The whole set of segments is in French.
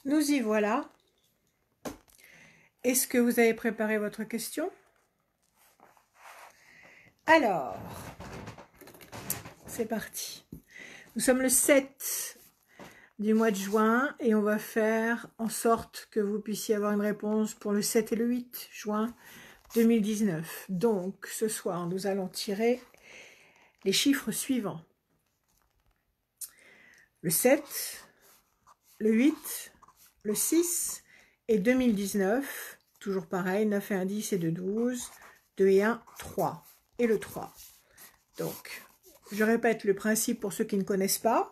Nous y voilà. Est-ce que vous avez préparé votre question? Alors, c'est parti. Nous sommes le 7 du mois de juin et on va faire en sorte que vous puissiez avoir une réponse pour le 7 et le 8 juin 2019. Donc, ce soir, nous allons tirer les chiffres suivants. Le 7, le 8, le 6 et 2019. Toujours pareil, 9 et 1, 10 et 2, 12, 2 et 1, 3. Et le 3. Donc, je répète le principe pour ceux qui ne connaissent pas.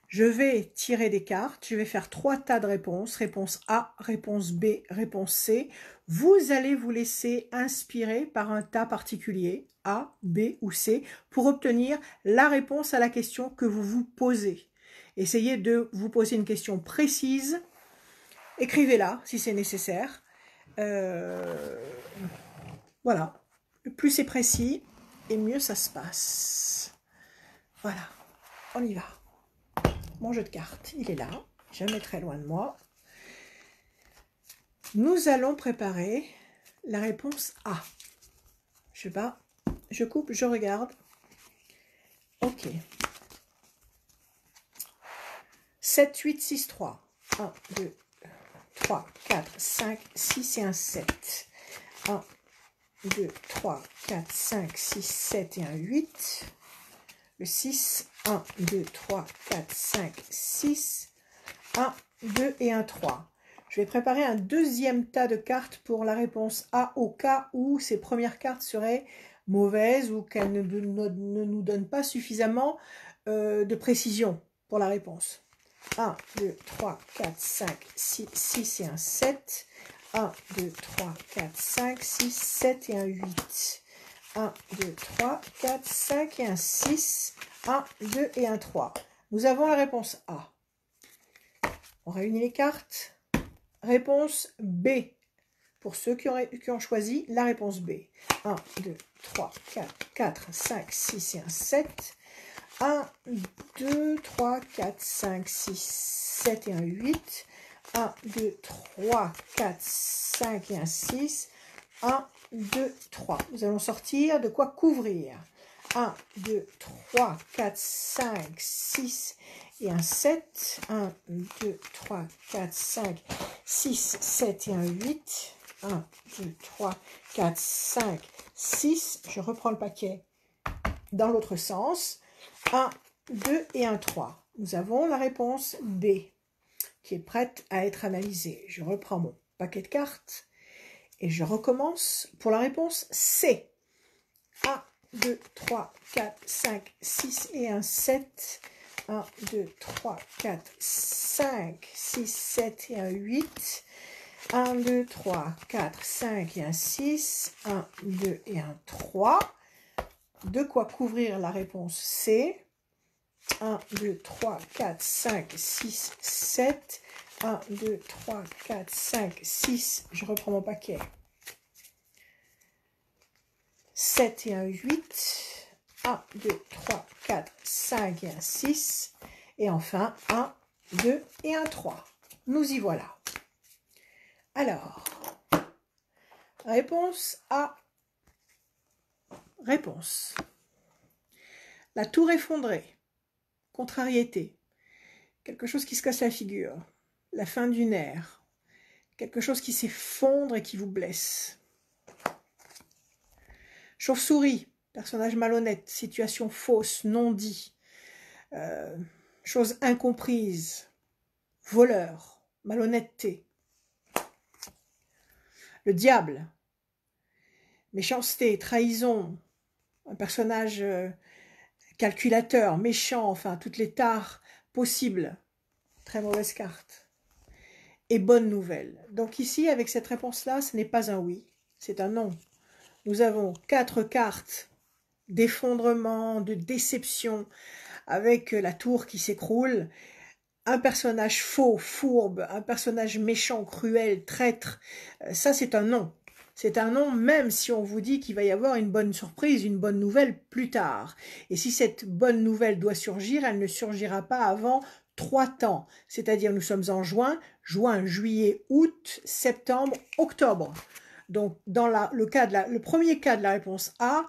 Je vais tirer des cartes, je vais faire 3 tas de réponses. Réponse A, réponse B, réponse C. Vous allez vous laisser inspirer par un tas particulier, A, B ou C, pour obtenir la réponse à la question que vous vous posez. Essayez de vous poser une question précise. Écrivez-la si c'est nécessaire. Voilà. Plus c'est précis, et mieux ça se passe. Voilà. On y va. Mon jeu de cartes, il est là. Jamais très loin de moi. Nous allons préparer la réponse A. Je bats, je coupe, je regarde. Ok. 7, 8, 6, 3. 1, 2, 3, 4, 5, 6 et un 7. 1, 2, 3, 4, 5, 6, 7 et un 8. Le 6, 1, 2, 3, 4, 5, 6. 1, 2 et un 3. Je vais préparer un deuxième tas de cartes pour la réponse A au cas où ces premières cartes seraient mauvaises ou qu'elles ne nous donnent pas suffisamment de précision pour la réponse. 1, 2, 3, 4, 5, 6, 6 et un 7. 1, 2, 3, 4, 5, 6, 7 et un 8. 1, 2, 3, 4, 5 et un 6. 1, 2 et un 3. Nous avons la réponse A. On réunit les cartes. Réponse B. Pour ceux qui ont choisi la réponse B. 1, 2, 3, 4, 4, 5, 6 et un 7. 1, 2, 3, 4, 5, 6, 7 et un 8. 1, 2, 3, 4, 5 et un 6. 1, 2, 3. Nous allons sortir de quoi couvrir. 1, 2, 3, 4, 5, 6 et un 7. 1, 2, 3, 4, 5, 6, 7 et un 8. 1, 2, 3, 4, 5, 6. Je reprends le paquet dans l'autre sens. 1, 2 et un 3. Nous avons la réponse B qui est prête à être analysée. Je reprends mon paquet de cartes et je recommence pour la réponse C. 1, 2, 3, 4, 5, 6 et un 7. 1, 2, 3, 4, 5, 6, 7 et un 8. 1, 2, 3, 4, 5 et un 6. 1, 2 et un 3. De quoi couvrir la réponse C. 1, 2, 3, 4, 5, 6, 7. 1, 2, 3, 4, 5, 6. Je reprends mon paquet. 7 et un 8. 1, 2, 3, 4, 5 et un 6. Et enfin, 1, 2 et un 3. Nous y voilà. Alors, réponse A. Réponse. La tour effondrée. Contrariété. Quelque chose qui se casse la figure. La fin du nerf. Quelque chose qui s'effondre et qui vous blesse. Chauve-souris. Personnage malhonnête. Situation fausse. Non dit. Chose incomprise. Voleur. Malhonnêteté. Le diable. Méchanceté. Trahison. Un personnage calculateur, méchant, enfin, toutes les tares possibles. Très mauvaise carte. Et bonne nouvelle. Donc ici, avec cette réponse-là, ce n'est pas un oui, c'est un non. Nous avons 4 cartes d'effondrement, de déception, avec la tour qui s'écroule, un personnage faux, fourbe, un personnage méchant, cruel, traître. Ça, c'est un non. C'est un non, même si on vous dit qu'il va y avoir une bonne surprise, une bonne nouvelle plus tard. Et si cette bonne nouvelle doit surgir, elle ne surgira pas avant 3 temps, c'est-à-dire nous sommes en juin, juillet, août, septembre, octobre. Donc, dans le premier cas de la réponse A,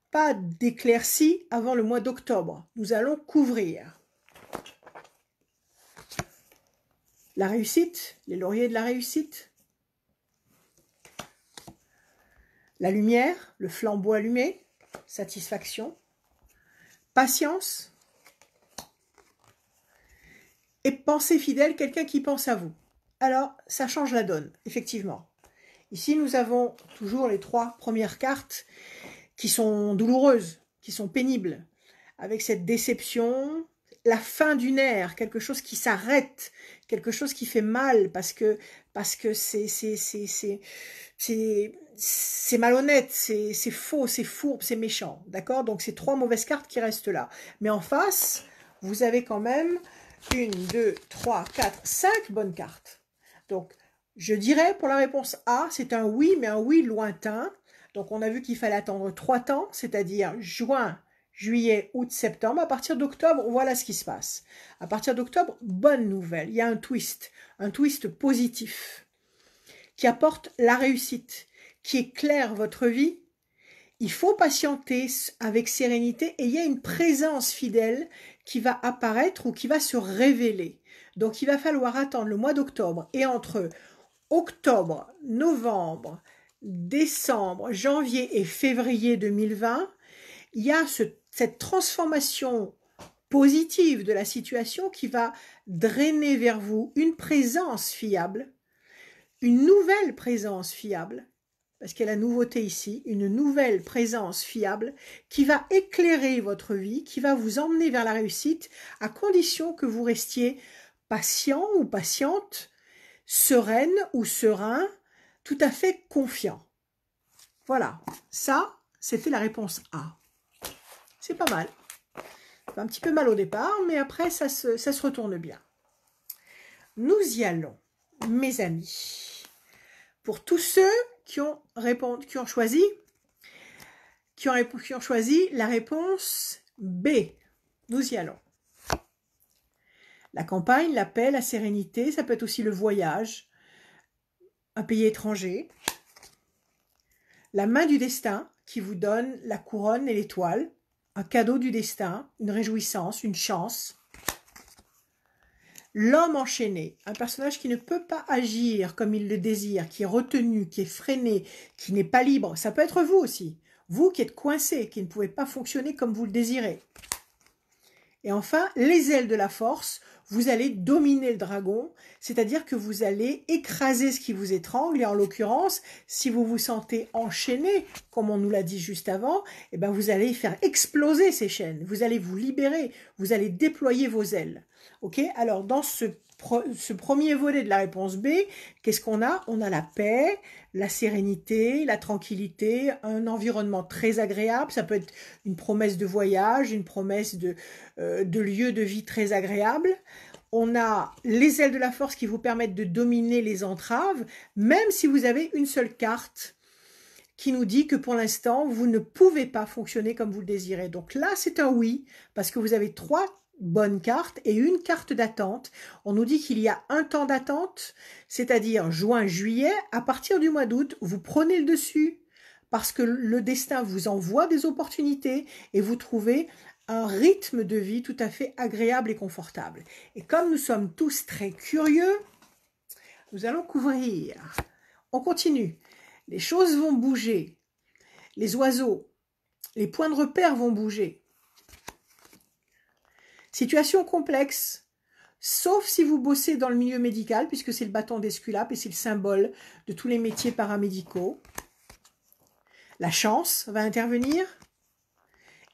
pas d'éclaircie avant le mois d'octobre. Nous allons couvrir. La réussite, les lauriers de la réussite. La lumière, le flambeau allumé, satisfaction. Patience. Et pensée fidèle, quelqu'un qui pense à vous. Alors, ça change la donne, effectivement. Ici, nous avons toujours les 3 premières cartes qui sont douloureuses, qui sont pénibles, avec cette déception, la fin d'une ère, quelque chose qui s'arrête, quelque chose qui fait mal parce que c'est malhonnête, c'est faux, c'est fourbe, c'est méchant, d'accord? Donc c'est 3 mauvaises cartes qui restent là. Mais en face, vous avez quand même 1, 2, 3, 4, 5 bonnes cartes. Donc je dirais pour la réponse A, c'est un oui, mais un oui lointain. Donc on a vu qu'il fallait attendre 3 temps, c'est-à-dire juin, juillet, août, septembre. À partir d'octobre, voilà ce qui se passe. À partir d'octobre, bonne nouvelle, il y a un twist positif qui apporte la réussite, qui éclaire votre vie. Il faut patienter avec sérénité et il y a une présence fidèle qui va apparaître ou qui va se révéler. Donc il va falloir attendre le mois d'octobre et entre octobre, novembre, décembre, janvier et février 2020, il y a cette transformation positive de la situation qui va drainer vers vous une présence fiable, une nouvelle présence fiable, parce qu'il y a la nouveauté ici, une nouvelle présence fiable qui va éclairer votre vie, qui va vous emmener vers la réussite, à condition que vous restiez patient ou patiente, sereine ou serein, tout à fait confiant. Voilà, ça, c'était la réponse A. C'est pas mal. Un petit peu mal au départ, mais après, ça se retourne bien. Nous y allons, mes amis. Pour tous ceux qui ont choisi la réponse B, nous y allons. La campagne, la paix, la sérénité, ça peut être aussi le voyage, un pays étranger. La main du destin qui vous donne la couronne et l'étoile, un cadeau du destin, une réjouissance, une chance. L'homme enchaîné, un personnage qui ne peut pas agir comme il le désire, qui est retenu, qui est freiné, qui n'est pas libre. Ça peut être vous aussi, vous qui êtes coincé, qui ne pouvez pas fonctionner comme vous le désirez. Et enfin, les ailes de la force, vous allez dominer le dragon, c'est-à-dire que vous allez écraser ce qui vous étrangle, et en l'occurrence, si vous vous sentez enchaîné, comme on nous l'a dit juste avant, eh ben vous allez faire exploser ces chaînes, vous allez vous libérer, vous allez déployer vos ailes. Ok? Alors, dans ce premier volet de la réponse B, qu'est-ce qu'on a? On a la paix, la sérénité, la tranquillité, un environnement très agréable. Ça peut être une promesse de voyage, une promesse de lieu de vie très agréable. On a les ailes de la force qui vous permettent de dominer les entraves, même si vous avez une seule carte qui nous dit que pour l'instant, vous ne pouvez pas fonctionner comme vous le désirez. Donc là, c'est un oui, parce que vous avez 3 bonnes cartes et une carte d'attente. On nous dit qu'il y a un temps d'attente, c'est-à-dire juin, juillet. À partir du mois d'août, vous prenez le dessus parce que le destin vous envoie des opportunités et vous trouvez un rythme de vie tout à fait agréable et confortable. Et comme nous sommes tous très curieux, nous allons couvrir. On continue. Les choses vont bouger. Les oiseaux, les points de repère vont bouger. Situation complexe, sauf si vous bossez dans le milieu médical, puisque c'est le bâton d'Esculape et c'est le symbole de tous les métiers paramédicaux. La chance va intervenir.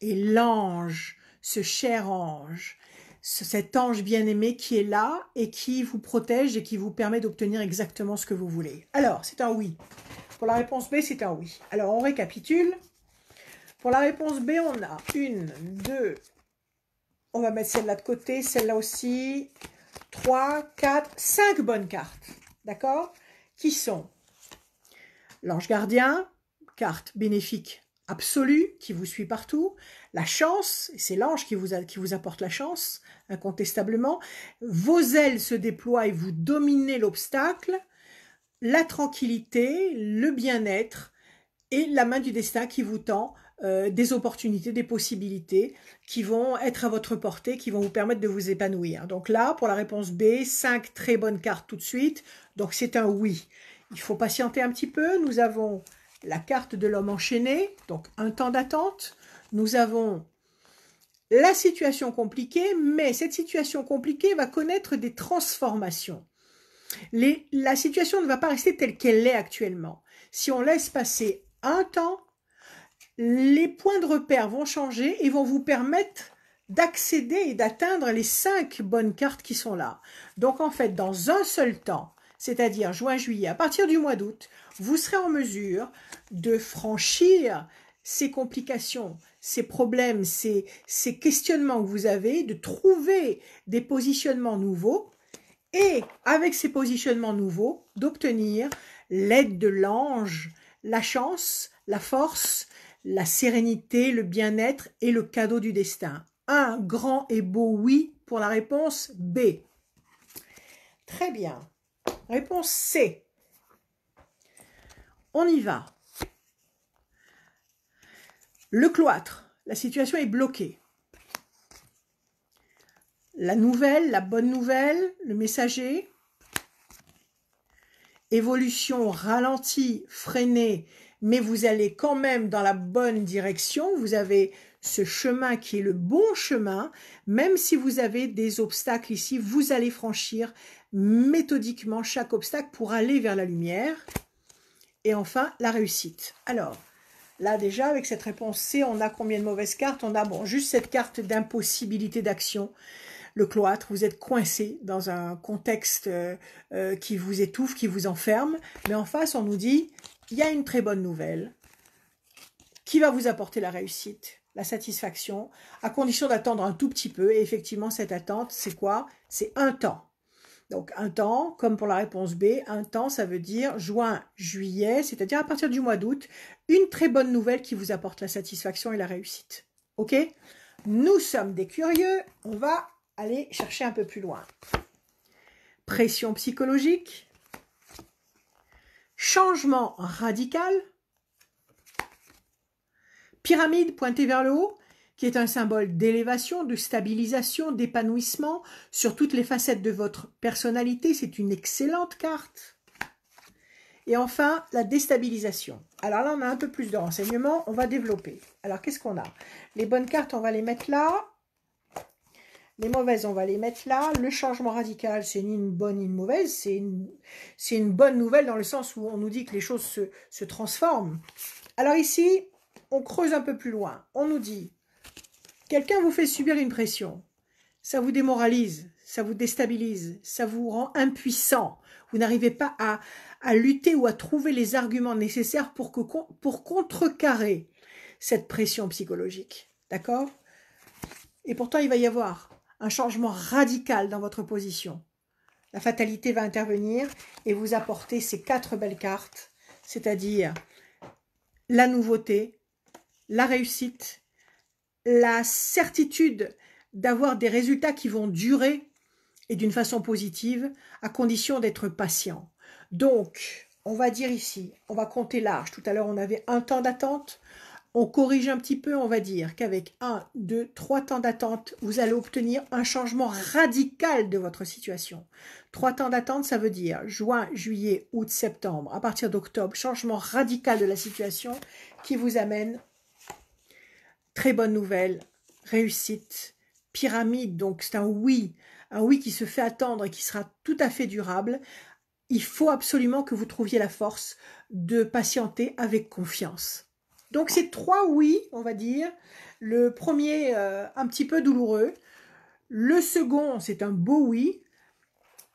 Et l'ange, ce cher ange, cet ange bien-aimé qui est là et qui vous protège et qui vous permet d'obtenir exactement ce que vous voulez. Alors, c'est un oui. Pour la réponse B, c'est un oui. Alors, on récapitule. Pour la réponse B, on a 1, 2, on va mettre celle-là de côté, celle-là aussi, 3, 4, 5 bonnes cartes, d'accord? Qui sont l'ange gardien, carte bénéfique absolu qui vous suit partout, la chance, c'est l'ange qui vous apporte la chance, incontestablement, vos ailes se déploient et vous dominez l'obstacle, la tranquillité, le bien-être et la main du destin qui vous tend des opportunités, des possibilités qui vont être à votre portée, qui vont vous permettre de vous épanouir. Donc là, pour la réponse B, 5 très bonnes cartes tout de suite, donc c'est un oui. Il faut patienter un petit peu, nous avons la carte de l'homme enchaîné, donc un temps d'attente, nous avons la situation compliquée, mais cette situation compliquée va connaître des transformations. La situation ne va pas rester telle qu'elle est actuellement. Si on laisse passer un temps, les points de repère vont changer et vont vous permettre d'accéder et d'atteindre les 5 bonnes cartes qui sont là. Donc en fait, dans un seul temps, c'est-à-dire juin-juillet, à partir du mois d'août, vous serez en mesure de franchir ces complications, ces problèmes, ces questionnements que vous avez, de trouver des positionnements nouveaux et avec ces positionnements nouveaux, d'obtenir l'aide de l'ange, la chance, la force, la sérénité, le bien-être et le cadeau du destin. Un grand et beau oui pour la réponse B. Très bien. Réponse C. On y va. Le cloître. La situation est bloquée. La nouvelle, la bonne nouvelle, le messager. Évolution ralentie, freinée, mais vous allez quand même dans la bonne direction. Vous avez ce chemin qui est le bon chemin. Même si vous avez des obstacles ici, vous allez franchir méthodiquement chaque obstacle pour aller vers la lumière. Et enfin, la réussite. Alors, là déjà, avec cette réponse C, on a combien de mauvaises cartes? On a juste cette carte d'impossibilité d'action. Le cloître, vous êtes coincé dans un contexte qui vous étouffe, qui vous enferme. Mais en face, on nous dit, il y a une très bonne nouvelle qui va vous apporter la réussite, la satisfaction, à condition d'attendre un tout petit peu. Et effectivement, cette attente, c'est quoi? C'est un temps. Donc, un temps, comme pour la réponse B, un temps, ça veut dire juin, juillet, c'est-à-dire à partir du mois d'août, une très bonne nouvelle qui vous apporte la satisfaction et la réussite. OK? Nous sommes des curieux, on va aller chercher un peu plus loin. Pression psychologique, changement radical, pyramide pointée vers le haut, qui est un symbole d'élévation, de stabilisation, d'épanouissement sur toutes les facettes de votre personnalité. C'est une excellente carte. Et enfin, la déstabilisation. Alors là, on a un peu plus de renseignements, on va développer. Alors, qu'est-ce qu'on a? Les bonnes cartes, on va les mettre là. Les mauvaises, on va les mettre là. Le changement radical, c'est ni une bonne ni une mauvaise. C'est une bonne nouvelle dans le sens où on nous dit que les choses se transforment. Alors ici, on creuse un peu plus loin. On nous dit, quelqu'un vous fait subir une pression. Ça vous démoralise, ça vous déstabilise, ça vous rend impuissant. Vous n'arrivez pas à lutter ou à trouver les arguments nécessaires pour contrecarrer cette pression psychologique. D'accord? Et pourtant, il va y avoir un changement radical dans votre position. La fatalité va intervenir et vous apporter ces 4 belles cartes, c'est-à-dire la nouveauté, la réussite, la certitude d'avoir des résultats qui vont durer et d'une façon positive, à condition d'être patient. Donc, on va dire ici, on va compter large. Tout à l'heure, on avait un temps d'attente. On corrige un petit peu, on va dire qu'avec 1, 2, 3 temps d'attente, vous allez obtenir un changement radical de votre situation. 3 temps d'attente, ça veut dire juin, juillet, août, septembre. À partir d'octobre, changement radical de la situation qui vous amène très bonne nouvelle, réussite, pyramide. Donc c'est un oui qui se fait attendre et qui sera tout à fait durable. Il faut absolument que vous trouviez la force de patienter avec confiance. Donc, c'est 3 oui, on va dire. Le premier, un petit peu douloureux. Le second, c'est un beau oui.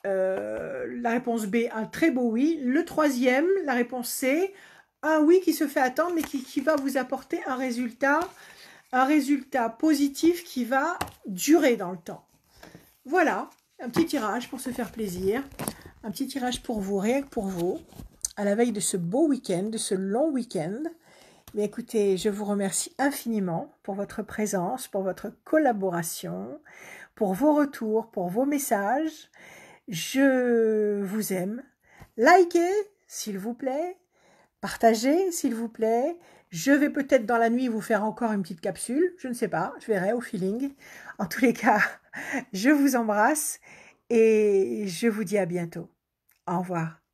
La réponse B, un très beau oui. Le troisième, la réponse C, un oui qui se fait attendre, mais qui va vous apporter un résultat positif qui va durer dans le temps. Voilà, un petit tirage pour se faire plaisir. Un petit tirage pour vous, rien que pour vous, à la veille de ce beau week-end, de ce long week-end. Mais écoutez, je vous remercie infiniment pour votre présence, pour votre collaboration, pour vos retours, pour vos messages. Je vous aime. Likez, s'il vous plaît. Partagez, s'il vous plaît. Je vais peut-être dans la nuit vous faire encore une petite capsule. Je ne sais pas, je verrai au feeling. En tous les cas, je vous embrasse et je vous dis à bientôt. Au revoir.